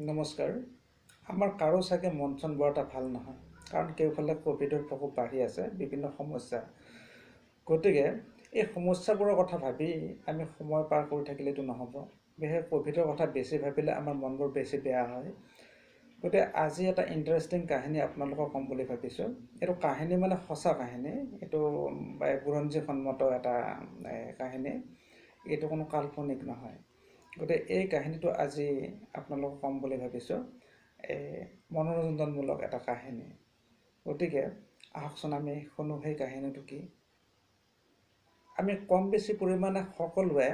নমস্কাৰ। আমাৰ কাৰো চাগে মন চন বৰ এটা ভাল নহয়, কাৰণ কেউফালে ক'ভিডৰ প্ৰকোপ বাঢ়ি আছে, বিভিন্ন সমস্যা। গতিকে এই সমস্যাবোৰৰ কথা ভাবি আমি সময় পাৰ কৰি থাকিলেতো নহ'ব। বিশেষকৈ ক'ভিডৰ কথা বেছি ভাবিলে আমাৰ মনবোৰ বেছি বেয়া হয়। গতিকে আজি এটা ইণ্টাৰেষ্টিং কাহিনী আপোনালোকক ক'ম বুলি ভাবিছোঁ। এইটো কাহিনী মানে সঁচা কাহিনী, এইটো বুৰঞ্জীসন্মত এটা কাহিনী, এইটো কোনো কাল্পনিক নহয়। গতিকে এই কাহিনীটো আজি আপোনালোকক ক'ম বুলি ভাবিছোঁ। মনোৰঞ্জনমূলক এটা কাহিনী। গতিকে আহকচোন আমি শুনো সেই কাহিনীটো কি। আমি কম বেছি পৰিমাণে সকলোৱে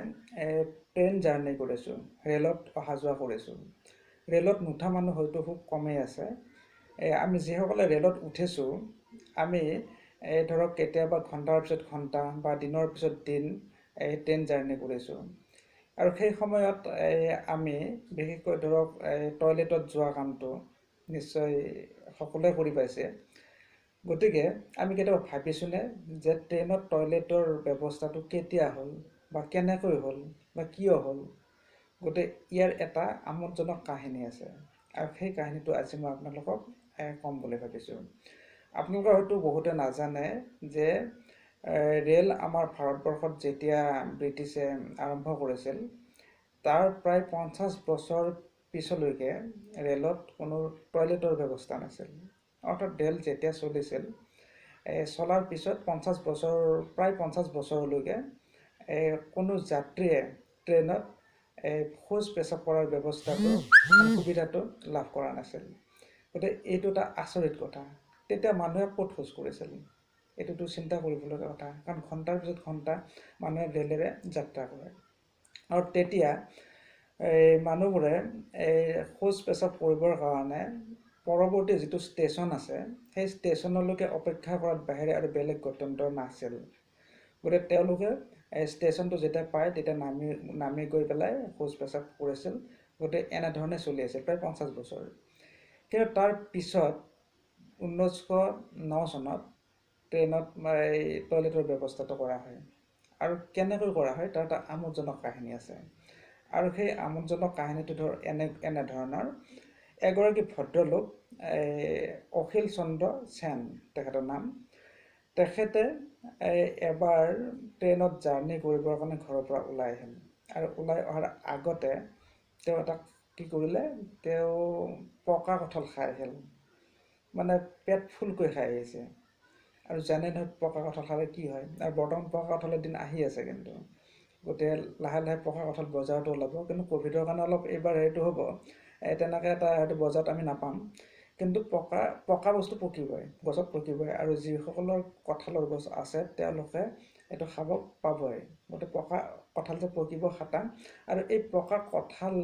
ট্ৰেইন জাৰ্ণি কৰিছোঁ, ৰেলত অহা যোৱা কৰিছোঁ। ৰেলত নুঠা মানুহ হয়তো খুব কমেই আছে। আমি যিসকলে ৰেলত উঠিছোঁ, আমি ধৰক কেতিয়াবা ঘণ্টাৰ পিছত ঘণ্টা বা দিনৰ পিছত দিন ট্ৰেইন জাৰ্ণি কৰিছোঁ। আৰু সেই সময়ত আমি বিশেষকৈ ধৰক টয়লেটত যোৱা কামটো নিশ্চয় সকলোৱে কৰি পাইছে। গতিকে আমি কেতিয়াবা ভাবিছোঁনে যে ট্ৰেইনত টয়লেটৰ ব্যৱস্থাটো কেতিয়া হ'ল বা কেনেকৈ হ'ল বা কিয় হ'ল। গতিকে ইয়াৰ এটা আমোদজনক কাহিনী আছে, আৰু সেই কাহিনীটো আজি মই আপোনালোকক ক'ম বুলি ভাবিছোঁ। আপোনালোকে হয়তো বহুতে নাজানে যে ৰেল আমাৰ ভাৰতবৰ্ষত যেতিয়া ব্ৰিটিছে আৰম্ভ কৰিছিল, তাৰ প্ৰায় 50 বছৰ পিছলৈকে ৰেলত কোনো টয়লেটৰ ব্যৱস্থা নাছিল। অৰ্থাৎ ৰেল যেতিয়া চলিছিল, চলাৰ পিছত প্ৰায় 50 বছৰলৈকে কোনো যাত্ৰীয়ে ট্ৰেইনত শৌচ পেচাব কৰাৰ ব্যৱস্থাটো সুবিধাটো লাভ কৰা নাছিল। গতিকে এইটো এটা আচৰিত কথা। তেতিয়া মানুহে ক'ত শৌচ কৰিছিল, এইটোতো চিন্তা কৰিবলগীয়া কথা, কাৰণ ঘণ্টাৰ পিছত ঘণ্টা মানুহে ৰেলেৰে যাত্ৰা কৰে। আৰু তেতিয়া মানুহবোৰে শৌচ পেচাব কৰিবৰ কাৰণে পৰৱৰ্তী যিটো ষ্টেচন আছে, সেই ষ্টেচনলৈকে অপেক্ষা কৰাৰ বাহিৰে আৰু বেলেগ গত্যন্তৰ নাছিল। গতিকে তেওঁলোকে ষ্টেচনটো যেতিয়া পায় তেতিয়া নামি গৈ পেলাই শৌচ পেচাব কৰিছিল। গতিকে এনেধৰণে চলি আছিল প্ৰায় 50 বছৰ। কিন্তু তাৰ পিছত 1909 চনত ট্ৰেইনত টয়লেটৰ ব্যৱস্থাটো কৰা হয়। আৰু কেনেকৈ কৰা হয় তাৰ এটা আমোদজনক কাহিনী আছে। আৰু সেই আমোদজনক কাহিনীটো এনেধৰণৰ। এগৰাকী ভদ্ৰলোক, অখিল চন্দ্ৰ সেন তেখেতৰ নাম। তেখেতে এবাৰ ট্ৰেইনত জাৰ্ণি কৰিবৰ কাৰণে ঘৰৰ পৰা ওলাই আহিল। আৰু ওলাই অহাৰ আগতে তেওঁ এটা কি কৰিলে, তেওঁ পকা কঁঠাল খাই আহিল। মানে পেট ফুলকৈ খাই আহিছে। আৰু জানে নহয় পকা কঁঠাল খালে কি হয়। আৰু বৰ্তমান পকা কঁঠালৰ দিন আহি আছে কিন্তু। গতিকে লাহে লাহে পকা কঁঠাল বজাৰতো ওলাব, কিন্তু ক'ভিডৰ কাৰণে অলপ এইবাৰ সেইটো হ'ব, তেনেকৈ এটা হয়তো বজাৰত আমি নাপাম। কিন্তু পকা বস্তু পকিবই, গছত পকিবই। আৰু যিসকলৰ কঁঠালৰ গছ আছে তেওঁলোকে এইটো খাব পাবই। গতিকে পকা কঁঠাল যে পকিব খাটাং। আৰু এই পকা কঁঠাল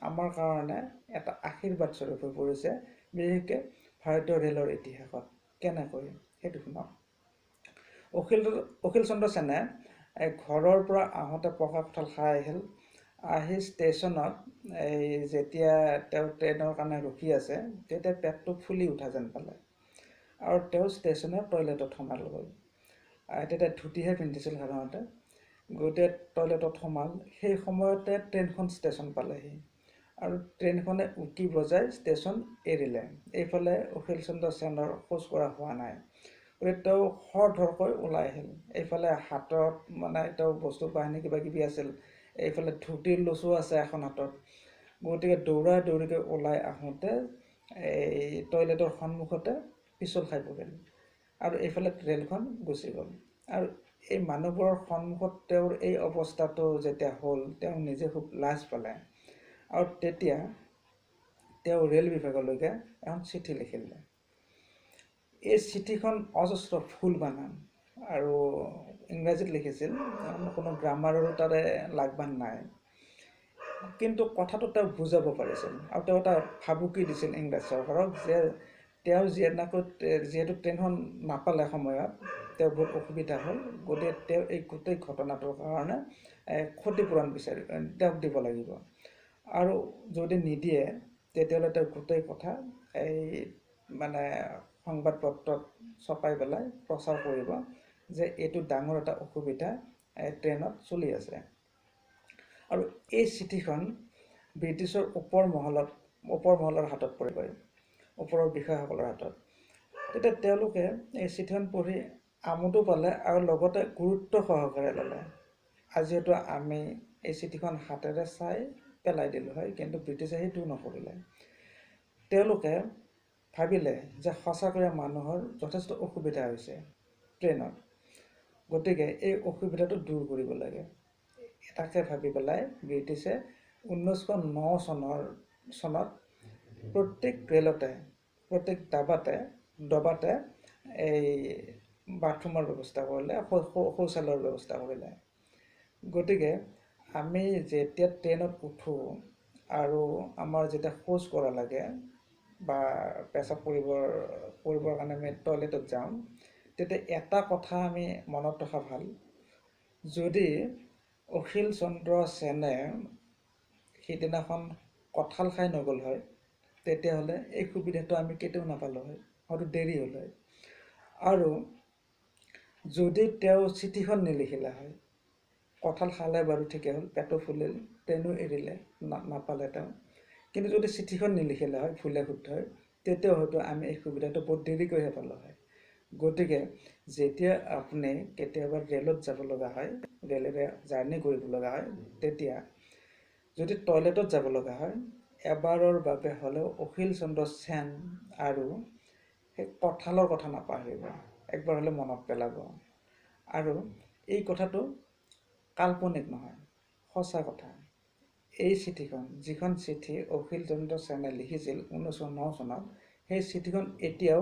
আমাৰ কাৰণে এটা আশীৰ্বাদ স্বৰূপ হৈ পৰিছে, বিশেষকৈ ভাৰতীয় ৰেলৰ ইতিহাসত। কেনেকৈ সেইটো শুনক। অখিল চন্দ্ৰ সেনে ঘৰৰ পৰা আহোঁতে পকা কঁঠাল খাই আহিল। আহি ষ্টেচনত যেতিয়া তেওঁ ট্ৰেইনৰ কাৰণে ৰখি আছে, তেতিয়া পেটটো ফুলি উঠা যেন পালে। আৰু তেওঁ ষ্টেচনৰ টয়লেটত সোমালগৈ। তেতিয়া ধুতিহে পিন্ধিছিল সাধাৰণতে। গতিকে টয়লেটত সোমাল। সেই সময়তে ট্ৰেইনখন ষ্টেচন পালেহি। আৰু ট্ৰেইনখনে উকি বজাই ষ্টেচন এৰিলে। এইফালে অখিল চন্দ্ৰ সেনৰ শৌচ কৰা হোৱা নাই। গতিকে তেওঁ খৰধৰকৈ ওলাই আহিল। এইফালে হাতত মানে তেওঁ বস্তু বাহিনী কিবা কিবি আছিল, এইফালে ধুতিৰ লচু আছে এখন হাতত। গতিকে দৌৰা দৌৰিকৈ ওলাই আহোঁতে এই টয়লেটৰ সন্মুখতে পিছল খাই পৰিল। আৰু এইফালে ৰেলখন গুচি গ'ল। আৰু এই মানুহবোৰৰ সন্মুখত তেওঁৰ এই অৱস্থাটো যেতিয়া হ'ল, তেওঁ নিজে খুব লাজ পালে। আৰু তেতিয়া তেওঁ ৰেল বিভাগলৈকে এখন চিঠি লিখিলে। এই চিঠিখন অজস্ৰ ভুল বানান আৰু ইংৰাজীত লিখিছিল, কোনো গ্ৰামাৰৰো তাৰে লাগবান নাই। কিন্তু কথাটো তেওঁ বুজাব পাৰিছিল। আৰু তেওঁ এটা ভাবুকি দিছিল ইংৰাজ চৰকাৰক যে তেওঁ যিহেতু ট্ৰেইনখন নাপালে সময়ত, তেওঁৰ বহুত অসুবিধা হ'ল। গতিকে তেওঁ এই গোটেই ঘটনাটোৰ কাৰণে ক্ষতিপূৰণ তেওঁক দিব লাগিব। আৰু যদি নিদিয়ে তেতিয়াহ'লে তেওঁ গোটেই কথা মানে সংবাদ পত্ৰত ছপাই পেলাই প্ৰচাৰ কৰিব যে এইটো ডাঙৰ এটা অসুবিধা ট্ৰেইনত চলি আছে। আৰু এই চিঠিখন ব্ৰিটিছৰ ওপৰ মহলত ওপৰ মহলৰ হাতত পৰিব, ওপৰৰ বিষয়াসকলৰ হাতত। তেতিয়া তেওঁলোকে এই চিঠিখন পঢ়ি আমোদো পালে আৰু লগতে গুৰুত্ব সহকাৰে ল'লে। আজি যিহেতু আমি এই চিঠিখন হাতেৰে চাই পেলাই দিলোঁ হয়, কিন্তু ব্ৰিটিছে সেইটো নকৰিলে। তেওঁলোকে ভাবিলে যে সঁচাকৈয়ে মানুহৰ যথেষ্ট অসুবিধা হৈছে ট্ৰেইনত, গতিকে এই অসুবিধাটো দূৰ কৰিব লাগে। তাকে ভাবি পেলাই ব্ৰিটিছে 1909 চনত প্ৰত্যেক ৰেলতে, প্ৰত্যেক ডবাতে এই বাথৰুমৰ ব্যৱস্থা কৰিলে, শৌচালয়ৰ ব্যৱস্থা কৰিলে। গতিকে আমি যেতিয়া ট্ৰেইনত উঠোঁ আৰু আমাৰ যেতিয়া শৌচ কৰা লাগে বা পেচাব কৰিবৰ কাৰণে আমি টয়লেটত যাওঁ, তেতিয়া এটা কথা আমি মনত ৰখা ভাল, যদি অখিল চন্দ্ৰ সেনে সিদিনাখন কঁঠাল খাই নগ'ল হয়, তেতিয়াহ'লে এই সুবিধাটো আমি কেতিয়াও নাপালোঁ হয়, হয়তো দেৰি হ'ল হয়। আৰু যদি তেওঁ চিঠিখন নিলিখিলে হয়, কঁঠাল খালে বাৰু ঠিকেই হ'ল, পেটো ফুলিল, ট্ৰেইনো এৰিলে, নাপালে তেওঁ, কিন্তু যদি চিঠিখন নিলিখিলে হয় ভুলে শুদ্ধই, তেতিয়াও হয়তো আমি এই সুবিধাটো বহুত দেৰিকৈহে পালোঁ হয়। গতিকে যেতিয়া আপুনি কেতিয়াবা ৰেলত যাব লগা হয়, ৰেলেৰে জাৰ্ণি কৰিব লগা হয়, তেতিয়া যদি টয়লেটত যাব লগা হয়, এবাৰৰ বাবে হ'লেও অখিল চন্দ্ৰ সেন আৰু সেই কঁঠালৰ কথা নাপাহৰিব, একবাৰ হ'লে মনত পেলাব। আৰু এই কথাটো কাল্পনিক নহয়, সঁচা কথা। এই চিঠিখন, যিখন চিঠি অখিল চন্দ্ৰ সেনে লিখিছিল 1909 চনত, সেই চিঠিখন এতিয়াও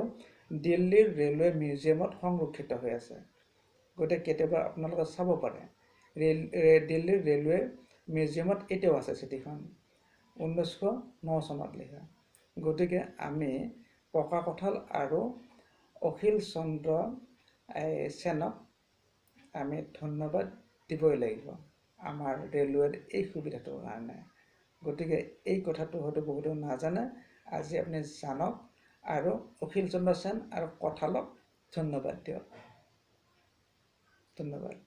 দিল্লীৰ ৰেলৱে মিউজিয়ামত সংৰক্ষিত হৈ আছে। গতিকে কেতিয়াবা আপোনালোকে চাব পাৰে, দিল্লীৰ ৰেলৱে মিউজিয়ামত এতিয়াও আছে চিঠিখন, 1909 চনত লিখা। গতিকে আমি পকা কঁঠাল আৰু অখিল চন্দ্ৰ সেনক আমি ধন্যবাদ দিবই লাগিব আমাৰ ৰেলৱেৰ এই সুবিধাটোৰ কাৰণে। গতিকে এই কথাটো হয়তো বহুতে নাজানে, আজি আপুনি জানক আৰু অখিল চন্দ্ৰ সেন আৰু কঁঠালক ধন্যবাদ দিয়ক। ধন্যবাদ।